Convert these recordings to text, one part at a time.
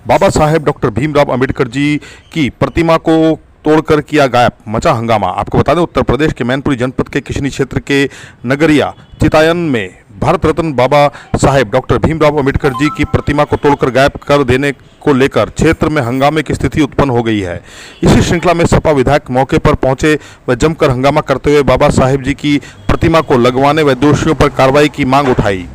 Baba Saheb doctor Bhimrao Ambedkar ji की प्रतिमा को तोड़कर किया गायब, मचा हंगामा। आपको बता दें, उत्तर प्रदेश के मैनपुरी जनपद के किशनी क्षेत्र के नगरिया चितायन में भारत रत्न बाबा साहेब डॉक्टर भीमराव अंबेडकर जी की प्रतिमा को तोड़कर गायब कर देने को लेकर क्षेत्र में हंगामे की स्थिति उत्पन्न हो गई है। इसी श्रृंखला में सपा विधायक मौके पर पहुंचे व जमकर हंगामा करते हुए बाबा साहेब जी की प्रतिमा को लगवाने व दोषियों पर कार्रवाई की मांग उठाई।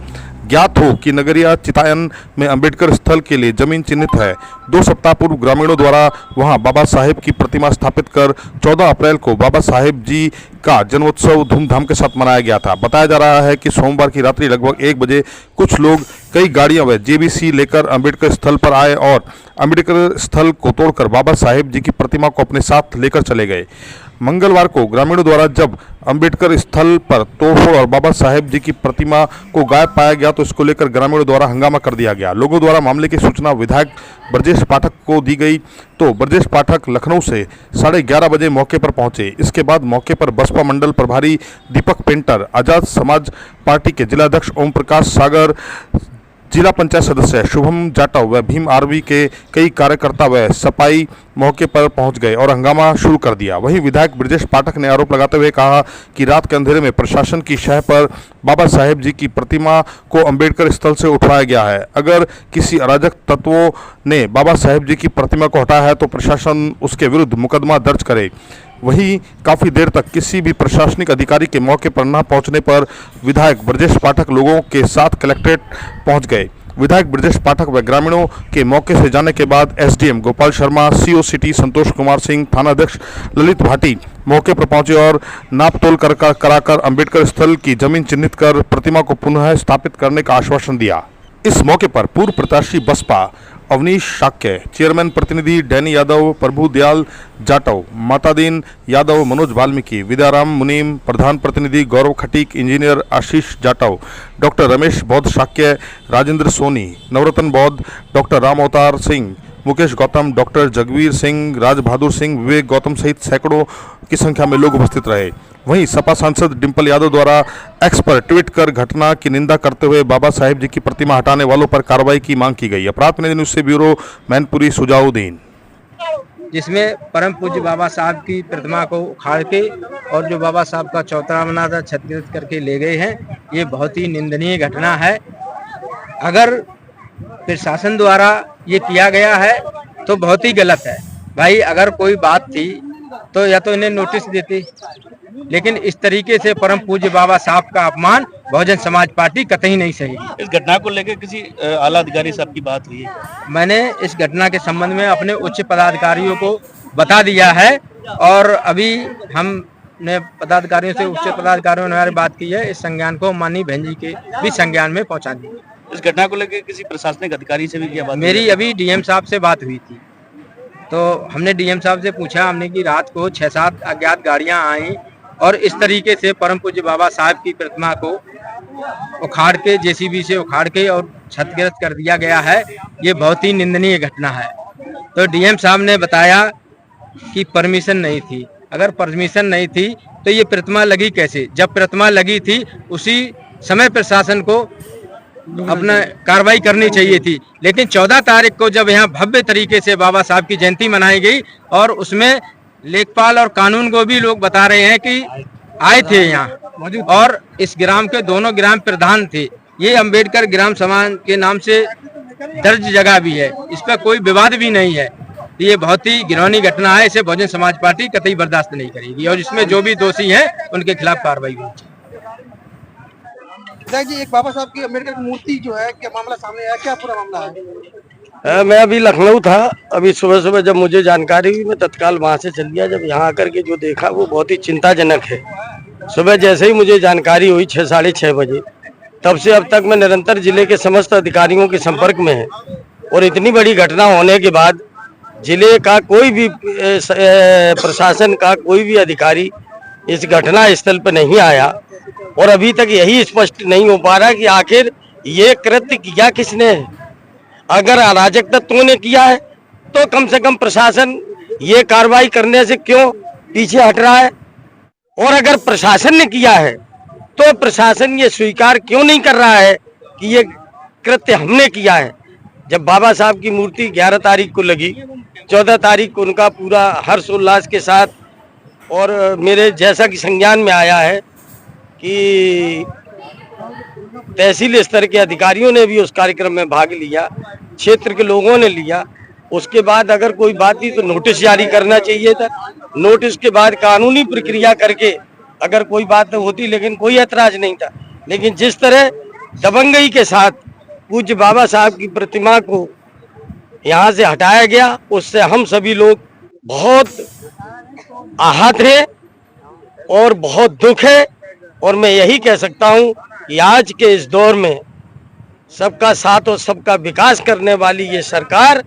ज्ञात हो कि नगरिया चितायन में अंबेडकर स्थल के लिए जमीन चिन्हित है। 2 सप्ताह पूर्व ग्रामीणों द्वारा वहां बाबा साहेब की प्रतिमा स्थापित कर 14 अप्रैल को बाबा साहेब जी का जन्मोत्सव धूमधाम के साथ मनाया गया था। बताया जा रहा है कि सोमवार की रात्रि लगभग 1 बजे कुछ लोग कई गाड़ियां व जेबीसी लेकर अंबेडकर स्थल पर आए और अंबेडकर स्थल को तोड़कर बाबा साहेब जी की प्रतिमा को अपने साथ लेकर चले गए। मंगलवार को ग्रामीणों द्वारा जब अंबेडकर स्थल पर तोड़फोड़ और बाबा साहेब जी की प्रतिमा को गायब पाया गया तो इसको लेकर ग्रामीणों द्वारा हंगामा कर दिया गया। लोगों द्वारा मामले की सूचना विधायक ब्रजेश पाठक को दी गई तो ब्रजेश पाठक लखनऊ से 11:30 बजे मौके पर पहुंचे। इसके बाद मौके पर बसपा मंडल प्रभारी दीपक पेंटर, आजाद समाज पार्टी के जिलाध्यक्ष ओम प्रकाश सागर, जिला पंचायत सदस्य शुभम जाटव व भीम आरवी के कई कार्यकर्ता व सपाई मौके पर पहुंच गए और हंगामा शुरू कर दिया। वहीं विधायक ब्रजेश पाठक ने आरोप लगाते हुए कहा कि रात के अंधेरे में प्रशासन की शह पर बाबा साहेब जी की प्रतिमा को अंबेडकर स्थल से उठाया गया है। अगर किसी अराजक तत्वों ने बाबा साहेब जी की प्रतिमा को हटाया है तो प्रशासन उसके विरुद्ध मुकदमा दर्ज करे। वहीं काफ़ी देर तक किसी भी प्रशासनिक अधिकारी के मौके पर न पहुंचने पर विधायक ब्रजेश पाठक लोगों के साथ कलेक्ट्रेट पहुंच गए। विधायक ब्रजेश पाठक व ग्रामीणों के मौके से जाने के बाद SDM Gopal Sharma, CO city Santosh Kumar Singh, थानाध्यक्ष ललित भाटी मौके पर पहुंचे और नापतोल कराकर अंबेडकर स्थल की जमीन चिन्हित कर प्रतिमा को पुनः स्थापित करने का आश्वासन दिया। इस मौके पर पूर्व प्रत्याशी बसपा अवनीश शाक्य, चेयरमैन प्रतिनिधि डैनी यादव, प्रभु दयाल जाटव, मातादीन यादव, मनोज वाल्मीकि, विद्याराम मुनीम, प्रधान प्रतिनिधि गौरव खटीक, इंजीनियर आशीष जाटव, डॉक्टर रमेश बौद्ध शाक्य, राजेंद्र सोनी, नवरत्न बौद्ध, डॉक्टर राम अवतार सिंह, मुकेश गौतम, डॉक्टर जगवीर सिंह, राज बहादुर सिंह, विवेक गौतम सहित सैकड़ों की संख्या में लोग उपस्थित रहे। वहीं सपा सांसद डिंपल यादव द्वारा एक्स पर ट्वीट कर घटना की निंदा करते हुए बाबा साहेब जी की प्रतिमा हटाने वालों पर कार्रवाई की मांग की गई। अपराध प्रतिनिधि न्यूज़ से ब्यूरो मैनपुरी सुजाउद्दीन। जिसमें परम पूज्य बाबा साहब की प्रतिमा को उखाड़ के और जो बाबा साहब का चौतरा बना था क्षतिग्रस्त करके ले गए हैं, ये बहुत ही निंदनीय घटना है। अगर प्रशासन द्वारा ये किया गया है तो बहुत ही गलत है। भाई अगर कोई बात थी तो या तो इन्हें नोटिस देते, लेकिन इस तरीके से परम पूज्य बाबा साहब का अपमान बहुजन समाज पार्टी कतई नहीं सही। इस घटना को लेकर किसी आला अधिकारी साहब की बात हुई है? मैंने इस घटना के संबंध में अपने उच्च पदाधिकारियों को बता दिया है और अभी हमने पदाधिकारियों से उच्च पदाधिकारियों ने हमारी बात की है। इस संज्ञान को माननीय बहन जी के भी संज्ञान में पहुंचा दिया। इस घटना को लेकर किसी प्रशासनिक अधिकारी से भी क्या बात? मेरी अभी डीएम साहब से बात हुई थी तो हमने डीएम साहब से पूछा हमने कि रात को 6-7 अज्ञात गाड़ियां आई और इस तरीके से परम पूज्य बाबा साहब की प्रतिमा को उखाड़ के जेसीबी से उखाड़ के और क्षतिग्रस्त कर दिया गया है। ये बहुत ही निंदनीय घटना है। तो डीएम साहब ने बताया कि परमिशन नहीं थी। अगर परमिशन नहीं थी तो ये प्रतिमा लगी कैसे? जब प्रतिमा लगी थी उसी समय प्रशासन को अपना कार्रवाई करनी चाहिए थी। लेकिन 14 तारीख को जब यहाँ भव्य तरीके से बाबा साहब की जयंती मनाई गई और उसमें लेखपाल और कानून को भी लोग बता रहे हैं कि आए थे यहाँ और इस ग्राम के दोनों ग्राम प्रधान थे। ये अंबेडकर ग्राम समाज के नाम से दर्ज जगह भी है, इस पर कोई विवाद भी नहीं है। ये बहुत ही घिनौनी घटना है, इसे बहुजन समाज पार्टी कतई बर्दाश्त नहीं करेगी और इसमें जो भी दोषी हैं उनके खिलाफ कार्रवाई होनी चाहिए। जी, एक बाबा साहब की अम्बेडकर की मूर्ति जो है, क्या मामला सामने आया, क्या पूरा मामला है? मैं अभी लखनऊ था। अभी सुबह सुबह जब मुझे जानकारी हुई मैं तत्काल वहां से चल गया। जब यहाँ आकर के जो देखा वो बहुत ही चिंताजनक है। सुबह जैसे ही मुझे जानकारी हुई 6-6:30 बजे, तब से अब तक मैं निरंतर जिले के समस्त अधिकारियों के संपर्क में है और इतनी बड़ी घटना होने के बाद जिले का कोई भी प्रशासन का कोई भी अधिकारी इस घटना स्थल पर नहीं आया और अभी तक यही स्पष्ट नहीं हो पा रहा कि आखिर ये कृत्य किया किसने है। अगर अराजक तत्वों ने किया है तो कम से कम प्रशासन ये कार्रवाई करने से क्यों पीछे हट रहा है, और अगर प्रशासन ने किया है तो प्रशासन ये स्वीकार क्यों नहीं कर रहा है कि ये कृत्य हमने किया है। जब बाबा साहब की मूर्ति 11 तारीख को लगी, 14 तारीख को उनका पूरा हर्षोल्लास के साथ और मेरे जैसा कि संज्ञान में आया है कि तहसील स्तर के अधिकारियों ने भी उस कार्यक्रम में भाग लिया, क्षेत्र के लोगों ने लिया। उसके बाद अगर कोई बात थी तो नोटिस जारी करना चाहिए था, नोटिस के बाद कानूनी प्रक्रिया करके अगर कोई बात होती, लेकिन कोई ऐतराज नहीं था। लेकिन जिस तरह दबंगई के साथ पूज्य बाबा साहब की प्रतिमा को यहाँ से हटाया गया, उससे हम सभी लोग बहुत आहत हैं और बहुत दुख है। और मैं यही कह सकता हूँ कि आज के इस दौर में सबका साथ और सबका विकास करने वाली ये सरकार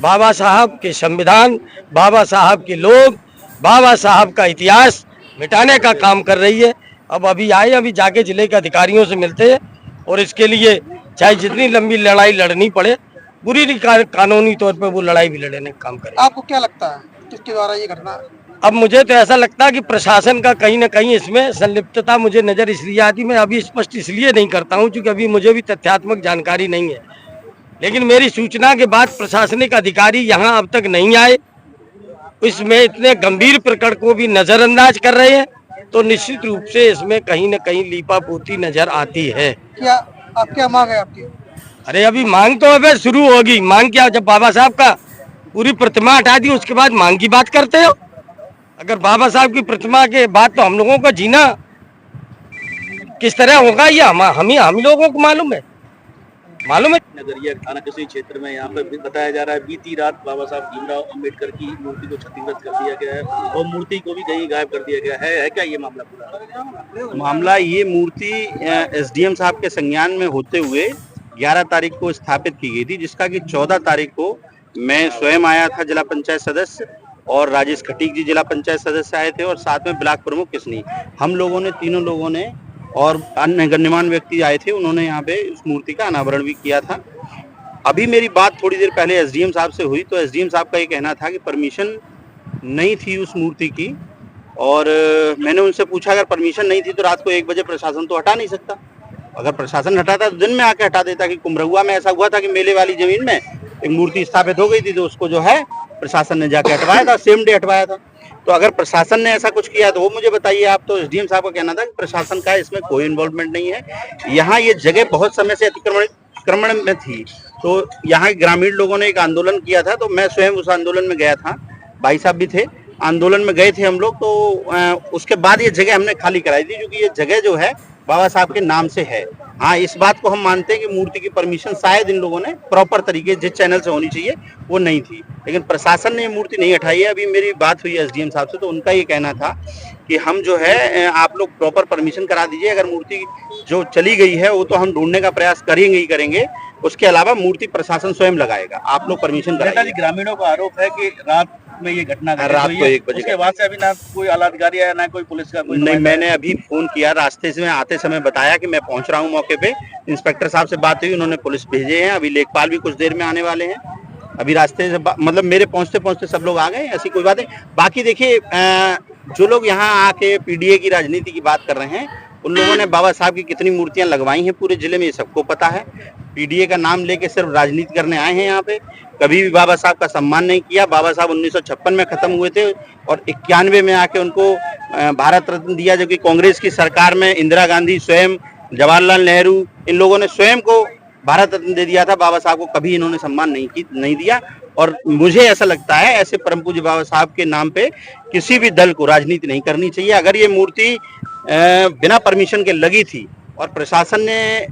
बाबा साहब के संविधान, बाबा साहब के लोग, बाबा साहब का इतिहास मिटाने का काम कर रही है। अब अभी जाके जिले के अधिकारियों से मिलते हैं और इसके लिए चाहे जितनी लंबी लड़ाई लड़नी पड़े, पूरी कानूनी तौर पे वो लड़ाई भी लड़ने का काम करें। आपको क्या लगता है किसके द्वारा ये घटना? अब मुझे तो ऐसा लगता है कि प्रशासन का कहीं ना कहीं इसमें संलिप्तता मुझे नजर इसलिए आती, मैं अभी स्पष्ट इसलिए नहीं करता हूं क्योंकि अभी मुझे भी तथ्यात्मक जानकारी नहीं है। लेकिन मेरी सूचना के बाद प्रशासनिक अधिकारी यहां अब तक नहीं आए, इसमें इतने गंभीर प्रकरण को भी नजरअंदाज कर रहे हैं, तो निश्चित रूप से इसमें कहीं न कहीं लीपापोती नजर आती है। क्या आप क्या मांग है आपकी? अरे अभी मांग तो अबे शुरू होगी। मांग क्या, जब बाबा साहब का पूरी प्रतिमा हटा दी उसके बाद मांग की बात करते हो? अगर बाबा साहब की प्रतिमा के बाद तो हम लोगों का जीना किस तरह होगा ये हम लोगों को मालूम है। नगरिया थाना कृषि क्षेत्र में यहाँ पर बताया जा रहा है बीती रात बाबा साहब भीमराव अंबेडकर की मूर्ति को क्षतिग्रस्त कर दिया गया है और मूर्ति को भी कहीं गायब कर दिया गया है क्या ये मामला पूरा? मामला ये मूर्ति एसडीएम साहब के संज्ञान में होते हुए 11 तारीख को स्थापित की गई थी, जिसका कि 14 तारीख को मैं स्वयं आया था, जिला पंचायत सदस्य, और राजेश खटीक जी जिला पंचायत सदस्य आए थे और साथ में ब्लॉक प्रमुख किसनी, हम लोगों ने, तीनों लोगों ने और अन्य गण्यमान्य व्यक्ति आए थे, उन्होंने यहाँ पे उस मूर्ति का अनावरण भी किया था। अभी मेरी बात थोड़ी देर पहले एसडीएम साहब से हुई तो एसडीएम साहब का ये कहना था कि परमिशन नहीं थी उस मूर्ति की, और मैंने उनसे पूछा अगर परमिशन नहीं थी तो रात को 1 बजे प्रशासन तो हटा नहीं सकता, अगर प्रशासन हटाता तो दिन में आके हटा देता। कि कुमरहुआ में ऐसा हुआ था कि मेले वाली जमीन में एक मूर्ति स्थापित हो गई थी तो उसको जो है प्रशासन ने जाके हटवाया था, सेम डे हटवाया था। तो अगर प्रशासन ने ऐसा कुछ किया तो वो मुझे बताइए आप। तो एसडीएम साहब का कहना था कि प्रशासन का इसमें कोई इन्वॉल्वमेंट नहीं है, यहाँ ये जगह बहुत समय से अतिक्रमण में थी, तो यहाँ ग्रामीण लोगों ने एक आंदोलन किया था, तो मैं स्वयं उस आंदोलन में गया था, भाई साहब भी थे, आंदोलन में गए थे हम लोग। तो उसके बाद ये जगह हमने खाली कराई थी क्योंकि ये जगह जो है बाबा साहब के नाम से है। हाँ, इस बात को हम मानते हैं कि मूर्ति की परमिशन शायद इन लोगों ने प्रॉपर तरीके जिस चैनल से होनी चाहिए वो नहीं थी, लेकिन प्रशासन ने ये मूर्ति नहीं हटाई है। अभी मेरी बात हुई एसडीएम साहब से तो उनका ये कहना था कि हम जो है आप लोग प्रॉपर परमिशन करा दीजिए, अगर मूर्ति जो चली गई है वो तो हम ढूंढने का प्रयास करेंगे ही करेंगे, उसके अलावा मूर्ति प्रशासन स्वयं लगाएगा, आप लोग परमिशन कराइए। ग्रामीणों का आरोप है कि रात में ये घटना रात को 1 बजे उसके बाद से अभी ना कोई आला अधिकारी आया ना कोई पुलिस का कोई नहीं। मैंने अभी फोन किया, रास्ते से आते समय बताया कि मैं पहुंच रहा हूं मौके पे, इंस्पेक्टर साहब से बात हुई, उन्होंने पुलिस भेजे हैं, अभी लेखपाल भी कुछ देर में आने वाले हैं। अभी रास्ते से मतलब मेरे पहुंचते पहुंचते सब लोग आ गए, ऐसी कोई बात नहीं। बाकी देखिए जो लोग यहाँ आके पीडीए की राजनीति की बात कर रहे हैं, उन लोगों ने बाबा साहब की कितनी मूर्तियां लगवाई हैं पूरे जिले में, ये सबको पता है। पीडीए का नाम लेके सिर्फ राजनीति करने आए हैं यहाँ पे, कभी भी बाबा साहब का सम्मान नहीं किया। बाबा साहब 1956 में खत्म हुए थे और 91 में आके उनको भारत रत्न दिया, जो कि कांग्रेस की सरकार में इंदिरा गांधी, स्वयं जवाहरलाल नेहरू, इन लोगों ने स्वयं को भारत रत्न दे दिया था। बाबा साहब को कभी इन्होंने सम्मान नहीं दिया, और मुझे ऐसा लगता है ऐसे परम पूज्य बाबा साहब के नाम पे किसी भी दल को राजनीति नहीं करनी चाहिए। अगर ये मूर्ति बिना परमिशन के लगी थी और प्रशासन ने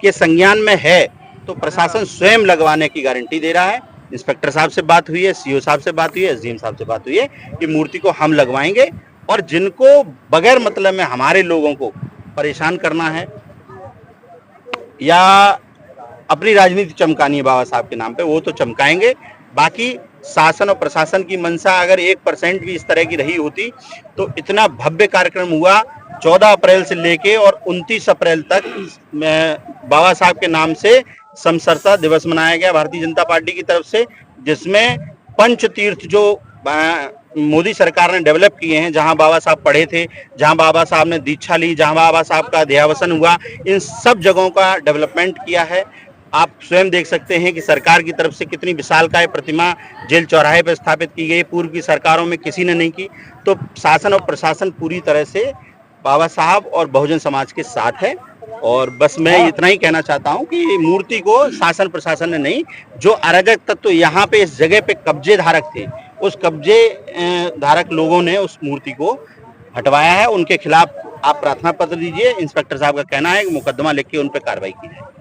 के संज्ञान में है तो प्रशासन स्वयं लगवाने की गारंटी दे रहा है। इंस्पेक्टर साहब से बात हुई है, सीओ साहब से बात हुई है, एसडीएम साहब से बात हुई है कि मूर्ति को हम लगवाएंगे, और जिनको बगैर मतलब में हमारे लोगों को परेशान करना है या अपनी राजनीति चमकानी है बाबा साहब के नाम पे, वो तो चमकाएंगे। बाकी शासन और प्रशासन की मंशा अगर 1% भी इस तरह की रही होती तो इतना भव्य कार्यक्रम हुआ 14 अप्रैल से लेके और 29 अप्रैल तक बाबा साहब के नाम से समसरता दिवस मनाया गया भारतीय जनता पार्टी की तरफ से, जिसमें पंच तीर्थ जो मोदी सरकार ने डेवलप किए हैं, जहां बाबा साहब पढ़े थे, जहां बाबा साहब ने दीक्षा ली, जहां बाबा साहब का देहावसन हुआ, इन सब जगहों का डेवलपमेंट किया है। आप स्वयं देख सकते हैं कि सरकार की तरफ से कितनी विशालकाय प्रतिमा जेल चौराहे पर स्थापित की गई, पूर्व की सरकारों में किसी ने नहीं की। तो शासन और प्रशासन पूरी तरह से बाबा साहब और बहुजन समाज के साथ है। और बस मैं इतना ही कहना चाहता हूं कि मूर्ति को शासन प्रशासन ने नहीं, जो अराजक तत्व यहाँ पे इस जगह पे कब्जे धारक थे, उस कब्जे धारक लोगों ने उस मूर्ति को हटवाया है। उनके खिलाफ आप प्रार्थना पत्र दीजिए। इंस्पेक्टर साहब का कहना है कि मुकदमा लिख के उन पर कार्रवाई की जाए।